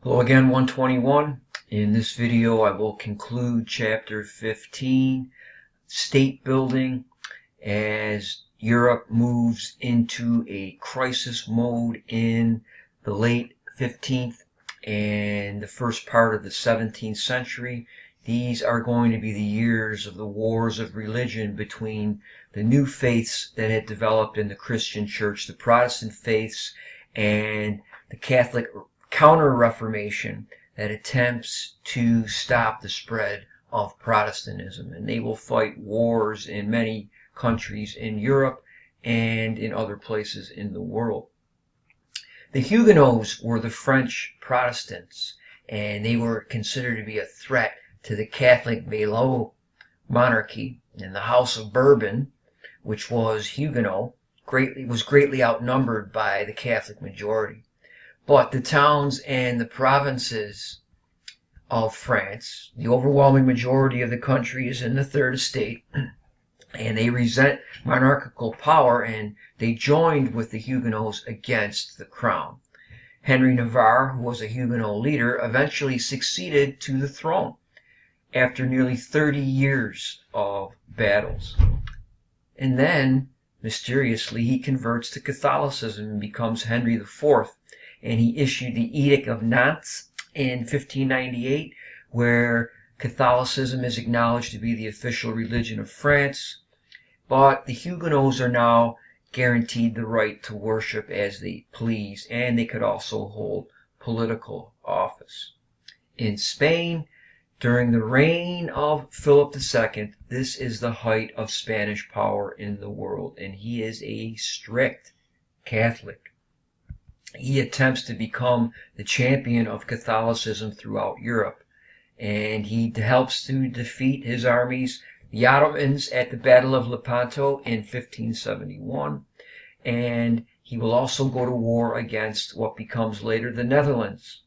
Hello again, 121. In this video, I will conclude Chapter 15, State Building, as Europe moves into a crisis mode in the late 15th and the first part of the 17th century. These are going to be the years of the wars of religion between the new faiths that had developed in the Christian church, the Protestant faiths, and the Catholic Counter-Reformation that attempts to stop the spread of Protestantism. And they will fight wars in many countries in Europe and in other places in the world. The Huguenots were the French Protestants, and they were considered to be a threat to the Catholic Valois monarchy. And the House of Bourbon, which was Huguenot, was greatly outnumbered by the Catholic majority. But the towns and the provinces of France, the overwhelming majority of the country is in the Third Estate, and they resent monarchical power, and they joined with the Huguenots against the crown. Henry Navarre, who was a Huguenot leader, eventually succeeded to the throne after nearly 30 years of battles. And then, mysteriously, he converts to Catholicism and becomes Henry IV. And he issued the Edict of Nantes in 1598, where Catholicism is acknowledged to be the official religion of France. But the Huguenots are now guaranteed the right to worship as they please, and they could also hold political office. In Spain, during the reign of Philip II, this is the height of Spanish power in the world, and he is a strict Catholic. He attempts to become the champion of Catholicism throughout Europe, and he helps to defeat his armies, the Ottomans, at the Battle of Lepanto in 1571, and he will also go to war against what becomes later the Netherlands,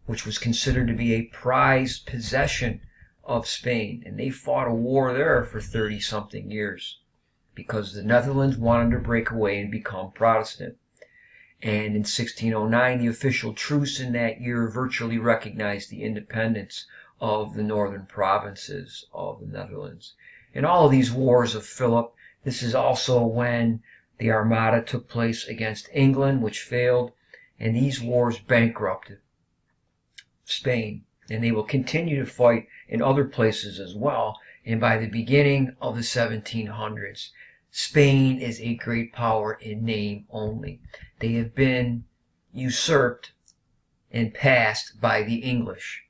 which was considered to be a prized possession of Spain, and they fought a war there for 30-something years because the Netherlands wanted to break away and become Protestant. And in 1609, the official truce in that year virtually recognized the independence of the northern provinces of the Netherlands. In all of these wars of Philip, this is also when the Armada took place against England, which failed, and these wars bankrupted Spain. And they will continue to fight in other places as well. And by the beginning of the 1700s, Spain is a great power in name only. They have been usurped and passed by the English.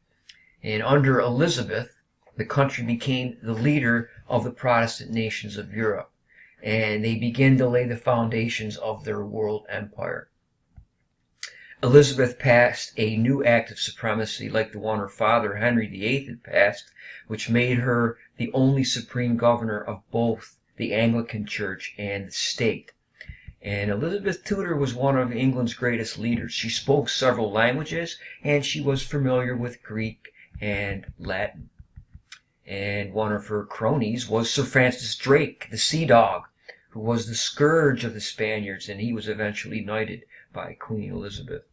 And under Elizabeth, the country became the leader of the Protestant nations of Europe. And they begin to lay the foundations of their world empire. Elizabeth passed a new act of supremacy like the one her father, Henry VIII, had passed, which made her the only supreme governor of both the Anglican Church and the state. And Elizabeth Tudor was one of England's greatest leaders. She spoke several languages, and she was familiar with Greek and Latin. And one of her cronies was Sir Francis Drake, the Sea Dog, who was the scourge of the Spaniards, and he was eventually knighted by Queen Elizabeth.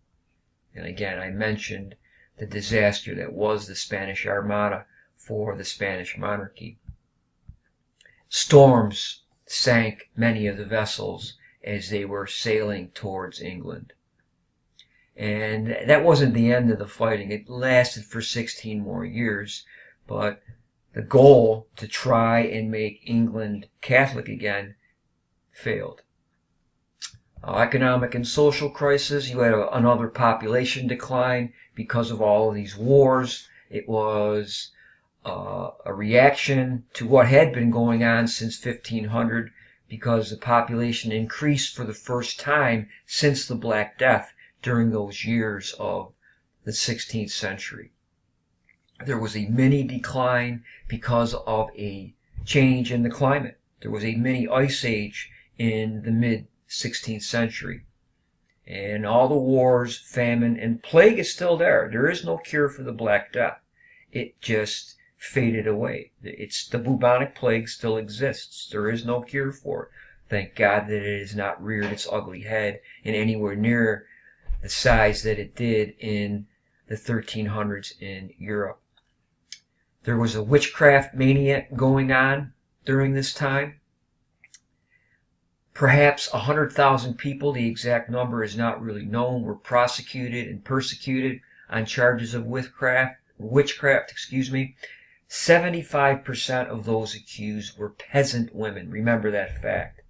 And again, I mentioned the disaster that was the Spanish Armada for the Spanish monarchy. Storms sank many of the vessels as they were sailing towards England. And that wasn't the end of the fighting. It lasted for 16 more years, but the goal to try and make England Catholic again failed. Economic and social crisis. You had another population decline because of all of these wars. It was a reaction to what had been going on since 1500, because the population increased for the first time since the Black Death during those years of the 16th century. There was a mini decline because of a change in the climate. There was a mini ice age in the mid-16th century. And all the wars, famine, and plague is still there. There is no cure for the Black Death. It just faded away. The bubonic plague still exists. There is no cure for it. Thank God that it has not reared its ugly head in anywhere near the size that it did in the 1300s in Europe. There was a witchcraft mania going on during this time. Perhaps 100,000 people, the exact number is not really known, were prosecuted and persecuted on charges of witchcraft. 75% of those accused were peasant women. Remember that fact.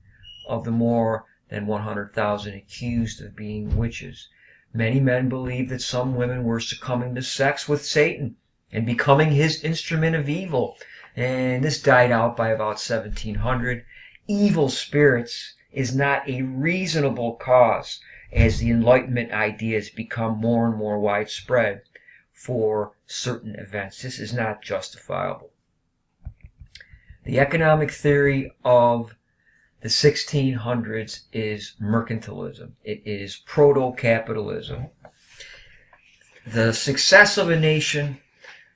Of the more than 100,000 accused of being witches, many men believed that some women were succumbing to sex with Satan and becoming his instrument of evil. And this died out by about 1700. Evil spirits is not a reasonable cause as the Enlightenment ideas become more and more widespread for certain events. This is not justifiable. The economic theory of the 1600s is mercantilism. It is proto-capitalism. The success of a nation,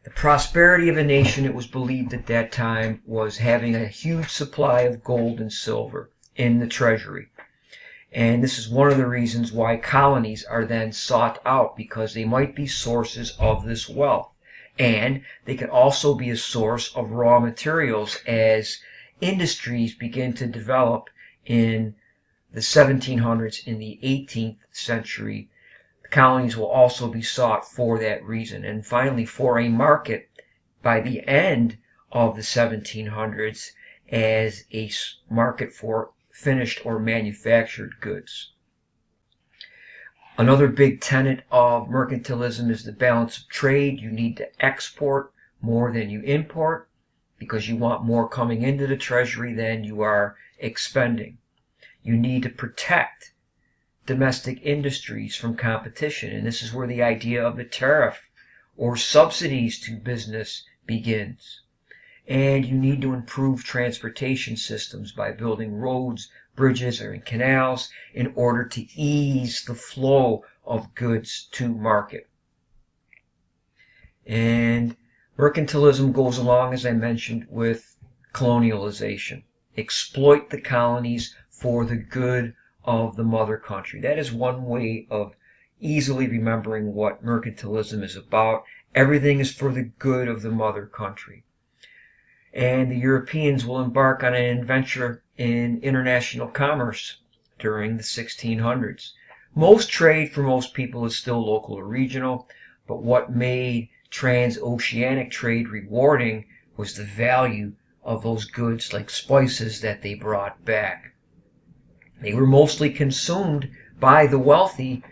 the prosperity of a nation, it was believed at that time, was having a huge supply of gold and silver in the treasury. And this is one of the reasons why colonies are then sought out, because they might be sources of this wealth. And they can also be a source of raw materials as industries begin to develop in the 1700s. In the 18th century, the colonies will also be sought for that reason. And finally, for a market by the end of the 1700s as a market for finished or manufactured goods. Another big tenet of mercantilism is the balance of trade. You need to export more than you import because you want more coming into the treasury than you are expending. You need to protect domestic industries from competition, and this is where the idea of the tariff or subsidies to business begins. And you need to improve transportation systems by building roads, bridges, or canals in order to ease the flow of goods to market. And mercantilism goes along, as I mentioned, with colonialization. Exploit the colonies for the good of the mother country. That is one way of easily remembering what mercantilism is about. Everything is for the good of the mother country. And the Europeans will embark on an adventure in international commerce during the 1600s. Most trade for most people is still local or regional, but what made transoceanic trade rewarding was the value of those goods like spices that they brought back. They were mostly consumed by the wealthy,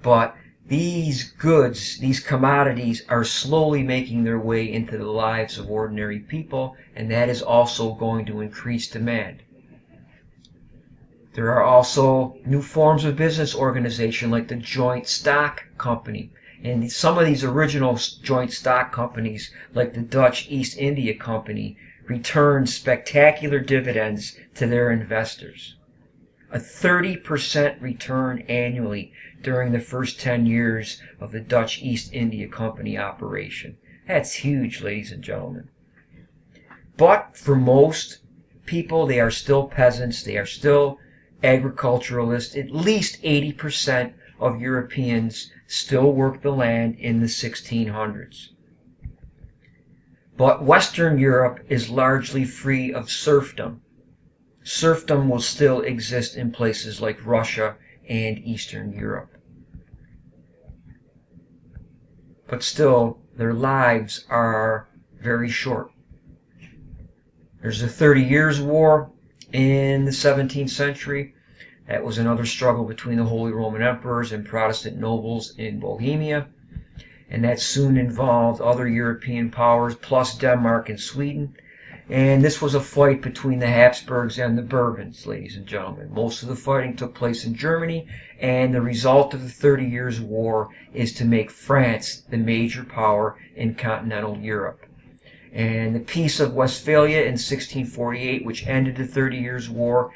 but these goods, these commodities, are slowly making their way into the lives of ordinary people, and that is also going to increase demand. There are also new forms of business organization like the joint stock company. And some of these original joint stock companies, like the Dutch East India Company, returned spectacular dividends to their investors. A 30% return annually during the first 10 years of the Dutch East India Company operation. That's huge, ladies and gentlemen. But for most people, they are still peasants. They are still agriculturalists. At least 80% of Europeans still work the land in the 1600s. But Western Europe is largely free of serfdom. Serfdom will still exist in places like Russia and Eastern Europe. But still, their lives are very short. There's the 30 Years' War in the 17th century. That was another struggle between the Holy Roman Emperors and Protestant nobles in Bohemia. And that soon involved other European powers, plus Denmark and Sweden. And this was a fight between the Habsburgs and the Bourbons, ladies and gentlemen. Most of the fighting took place in Germany, and the result of the 30 Years' War is to make France the major power in continental Europe. And the Peace of Westphalia in 1648, which ended the 30 Years' War,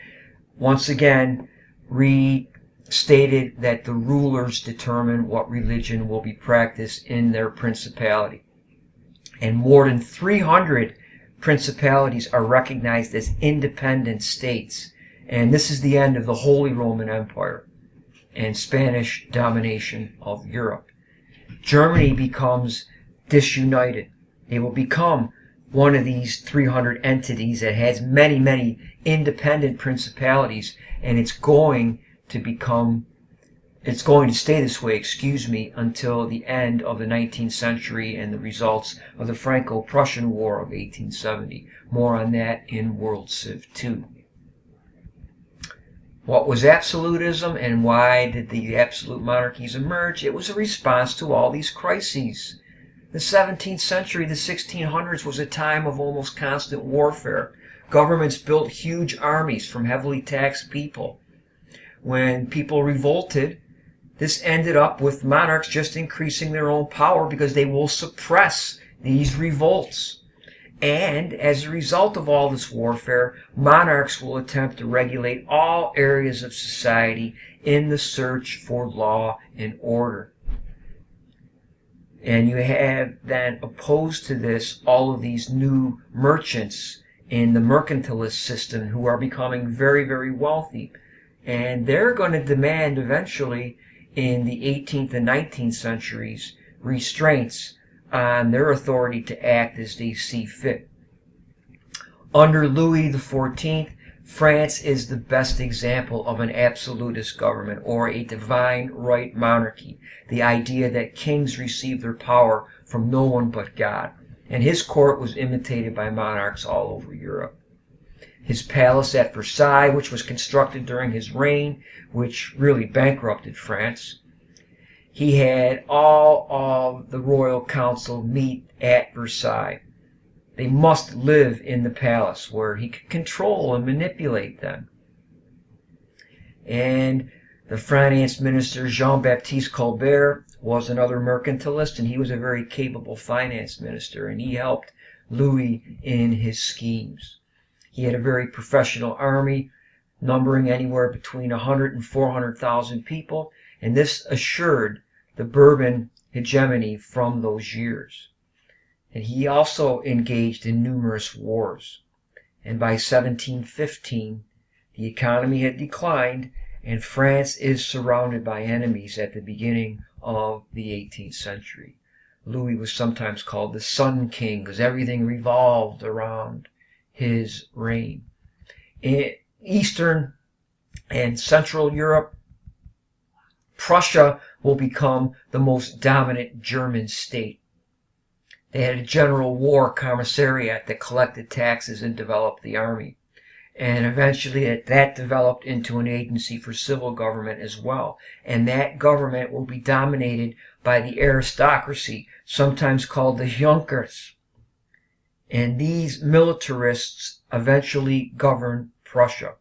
once again restated that the rulers determine what religion will be practiced in their principality. And more than 300 principalities are recognized as independent states. And this is the end of the Holy Roman Empire and Spanish domination of Europe. Germany becomes disunited. They will become one of these 300 entities that has many, many independent principalities, and it's going to stay this way, until the end of the 19th century and the results of the Franco-Prussian War of 1870. More on that in World Civ II. What was absolutism and why did the absolute monarchies emerge? It was a response to all these crises. The 17th century, the 1600s, was a time of almost constant warfare. Governments built huge armies from heavily taxed people. When people revolted, this ended up with monarchs just increasing their own power because they will suppress these revolts. And as a result of all this warfare, monarchs will attempt to regulate all areas of society in the search for law and order. And you have then opposed to this all of these new merchants in the mercantilist system who are becoming very, very wealthy. And they're going to demand eventually in the 18th and 19th centuries restraints on their authority to act as they see fit. Under Louis XIV, France is the best example of an absolutist government, or a divine right monarchy, the idea that kings receive their power from no one but God. And his court was imitated by monarchs all over Europe. His palace at Versailles, which was constructed during his reign, which really bankrupted France. He had all of the royal council meet at Versailles. They must live in the palace where he could control and manipulate them. And the finance minister Jean-Baptiste Colbert was another mercantilist, and he was a very capable finance minister, and he helped Louis in his schemes. He had a very professional army, numbering anywhere between 100 and 400,000 people, and this assured the Bourbon hegemony from those years. And he also engaged in numerous wars. And by 1715, the economy had declined, and France is surrounded by enemies at the beginning of the 18th century. Louis was sometimes called the Sun King because everything revolved around his reign. In Eastern and Central Europe, Prussia will become the most dominant German state. They had a general war commissariat that collected taxes and developed the army. And eventually that developed into an agency for civil government as well. And that government will be dominated by the aristocracy, sometimes called the Junkers. And these militarists eventually governed Prussia.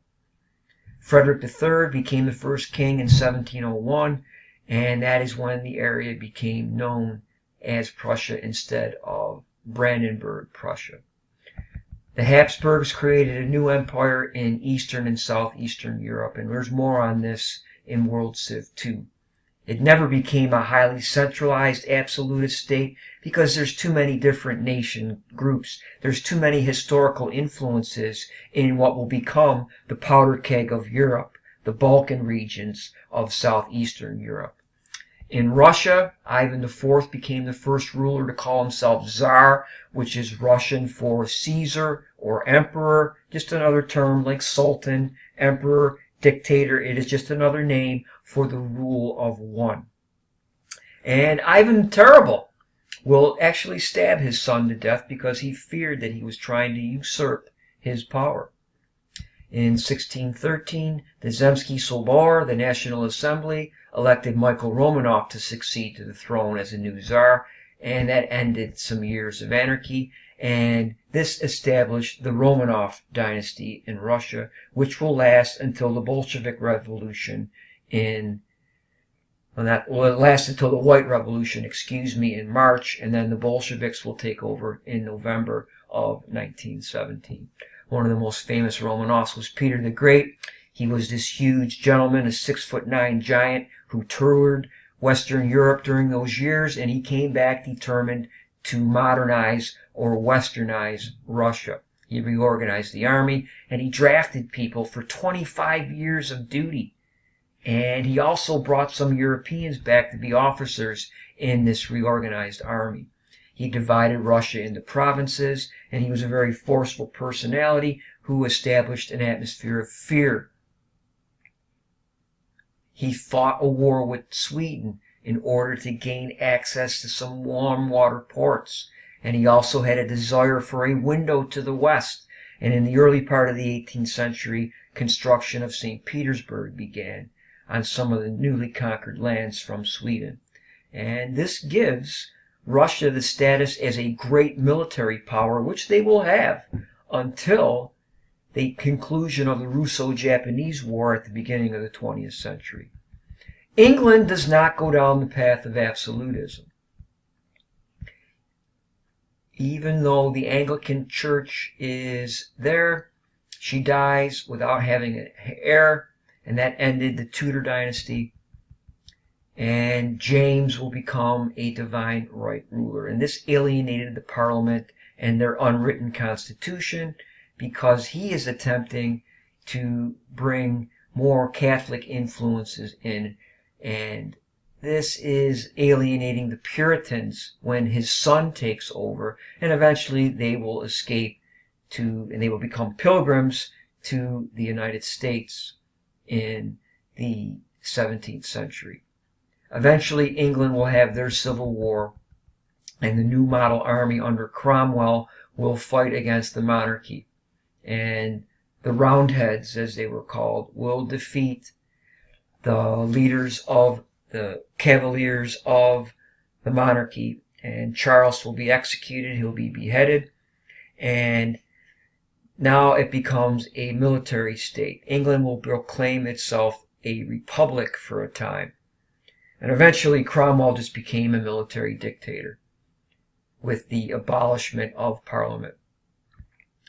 Frederick III became the first king in 1701, and that is when the area became known as Prussia instead of Brandenburg Prussia. The Habsburgs created a new empire in Eastern and Southeastern Europe, and there's more on this in World Civ II. It never became a highly centralized absolutist state because there's too many different nation groups. There's too many historical influences in what will become the powder keg of Europe, the Balkan regions of Southeastern Europe. In Russia, Ivan IV became the first ruler to call himself Tsar, which is Russian for Caesar or Emperor, just another term like Sultan, Emperor, Dictator. It is just another name for the rule of one. And Ivan the Terrible will actually stab his son to death because he feared that he was trying to usurp his power. In 1613, the Zemsky Sobor, the National Assembly, elected Michael Romanov to succeed to the throne as a new Tsar, and that ended some years of anarchy, and this established the Romanov dynasty in Russia, which will last until the Bolshevik Revolution until the White Revolution, in March, and then the Bolsheviks will take over in November of 1917. One of the most famous Romanovs was Peter the Great. He was this huge gentleman, a 6'9" giant who toured Western Europe during those years, and he came back determined to modernize or westernize Russia. He reorganized the army, and he drafted people for 25 years of duty. And he also brought some Europeans back to be officers in this reorganized army. He divided Russia into provinces, and he was a very forceful personality who established an atmosphere of fear. He fought a war with Sweden in order to gain access to some warm water ports, and he also had a desire for a window to the west. And in the early part of the 18th century, construction of St. Petersburg began on some of the newly conquered lands from Sweden. And this gives Russia the status as a great military power, which they will have until the conclusion of the Russo-Japanese War at the beginning of the 20th century. England does not go down the path of absolutism. Even though the Anglican Church is there, she dies without having an heir, and that ended the Tudor dynasty. And James will become a divine right ruler. And this alienated the Parliament and their unwritten constitution, because he is attempting to bring more Catholic influences in. And this is alienating the Puritans when his son takes over, and eventually they will escape and they will become pilgrims to the United States in the 17th century. Eventually, England will have their civil war, and the new model army under Cromwell will fight against the monarchy. And the Roundheads, as they were called, will defeat the leaders of the Cavaliers of the monarchy. And Charles will be executed, he'll be beheaded, and now it becomes a military state. England will proclaim itself a republic for a time. And eventually Cromwell just became a military dictator with the abolishment of Parliament.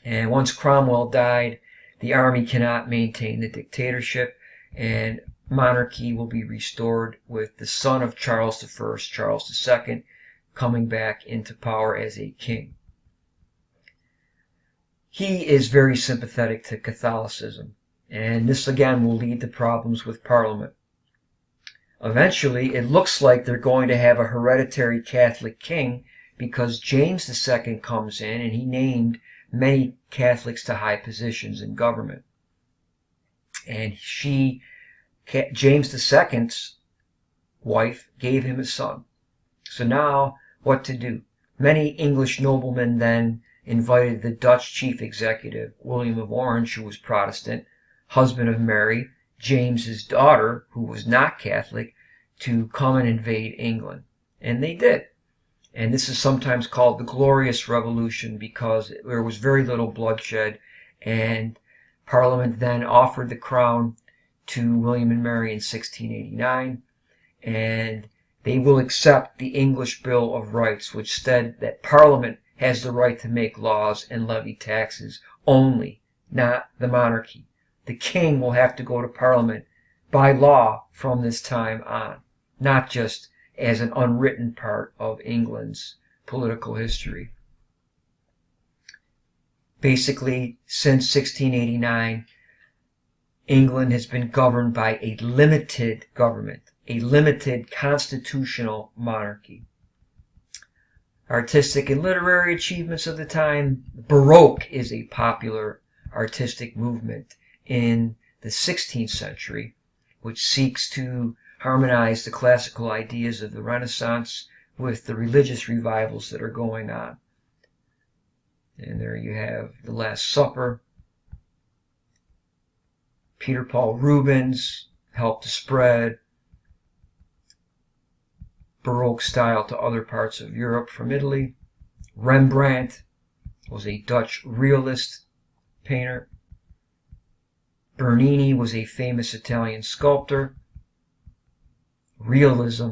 And once Cromwell died, the army cannot maintain the dictatorship, and monarchy will be restored with the son of Charles I, Charles II, coming back into power as a king. He is very sympathetic to Catholicism, and this again will lead to problems with Parliament. Eventually, it looks like they're going to have a hereditary Catholic king, because James II comes in and he named many Catholics to high positions in government. And James II's wife gave him a son. So now, what to do? Many English noblemen then invited the Dutch chief executive, William of Orange, who was Protestant, husband of Mary, James's daughter, who was not Catholic, to come and invade England. And they did. And this is sometimes called the Glorious Revolution, because there was very little bloodshed, and Parliament then offered the crown to William and Mary in 1689, and they will accept the English Bill of Rights, which said that Parliament has the right to make laws and levy taxes only, not the monarchy. The king will have to go to Parliament by law from this time on, not just as an unwritten part of England's political history. Basically, since 1689, England has been governed by a limited government, a limited constitutional monarchy. Artistic and literary achievements of the time. Baroque is a popular artistic movement in the 16th century, which seeks to harmonize the classical ideas of the Renaissance with the religious revivals that are going on. And there you have The Last Supper. Peter Paul Rubens helped to spread Baroque style to other parts of Europe from Italy. Rembrandt was a Dutch realist painter. Bernini was a famous Italian sculptor. Realism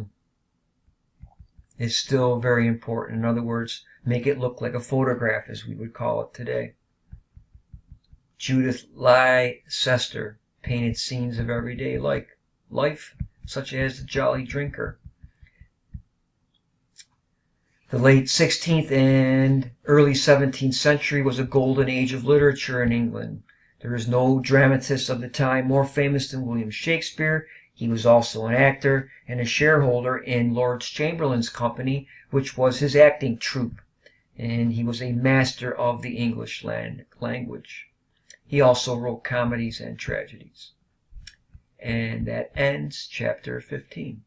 is still very important. In other words, make it look like a photograph, as we would call it today. Judith Leicester painted scenes of everyday life, such as the Jolly Drinker. The late 16th and early 17th century was a golden age of literature in England. There is no dramatist of the time more famous than William Shakespeare. He was also an actor and a shareholder in Lord Chamberlain's company, which was his acting troupe, and he was a master of the English language. He also wrote comedies and tragedies. And that ends chapter 15.